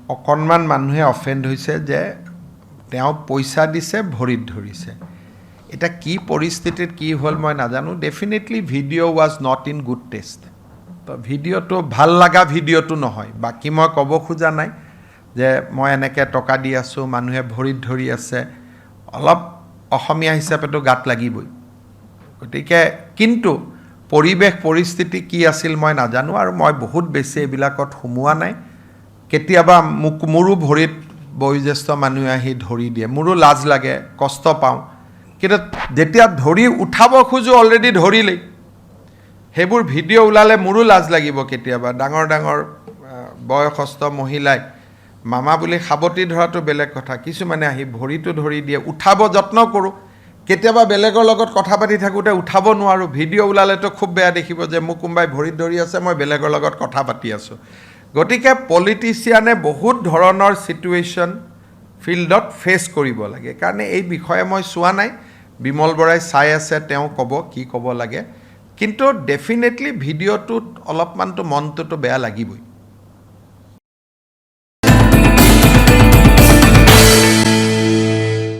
অকণমান মানুহে অফেণ্ড হৈছে যে তেওঁ পইচা দিছে ভৰিত ধৰিছে এটা কি পৰিস্থিতিত কি হ'ল মই নাজানো definitely video' was not in good test তো ভিডিঅ'টো ভাল লগা ভিডিঅ'টো নহয় বাকী মই ক'ব খোজা নাই যে মই এনেকৈ টকা দি আছোঁ মানুহে ভৰিত ধৰি আছে অলপ অসমীয়া হিচাপেতো গাত লাগিবই গতিকে কিন্তু পৰিৱেশ পৰিস্থিতি কি আছিল মই নাজানো আৰু মই বহুত বেছি এইবিলাকত সোমোৱা নাই কেতিয়াবা মোৰো ভৰিত বয়োজ্যেষ্ঠ মানুহে আহি ধৰি দিয়ে মোৰো লাজ লাগে কষ্ট পাওঁ কিন্তু যেতিয়া ধৰি উঠাব খোজো অলৰেডি ধৰিলেই সেইবোৰ ভিডিঅ' ওলালে মোৰো লাজ লাগিব কেতিয়াবা ডাঙৰ ডাঙৰ বয়সস্থ মহিলাই মামা বুলি সাৱটি ধৰাটো বেলেগ কথা কিছুমানে আহি ভৰিটো ধৰি দিয়ে উঠাব যত্ন কৰোঁ কেতিয়াবা বেলেগৰ লগত কথা পাতি থাকোঁতে উঠাব নোৱাৰোঁ ভিডিঅ' ওলালেতো খুব বেয়া দেখিব যে মোক কোনোবাই ভৰিত ধৰি আছে মই বেলেগৰ লগত কথা পাতি আছোঁ গতিকে পলিটিচিয়ানে বহুত ধৰণৰ চিটুৱেশ্যন ফিল্ডত ফেচ কৰিব লাগে কাৰণে এই বিষয়ে মই চোৱা নাই বিমল বৰাই চাই আছে তেওঁ ক'ব কি ক'ব লাগে কিন্তু ডেফিনেটলি ভিডিঅ'টোত অলপমানতো মনটোতো বেয়া লাগিবই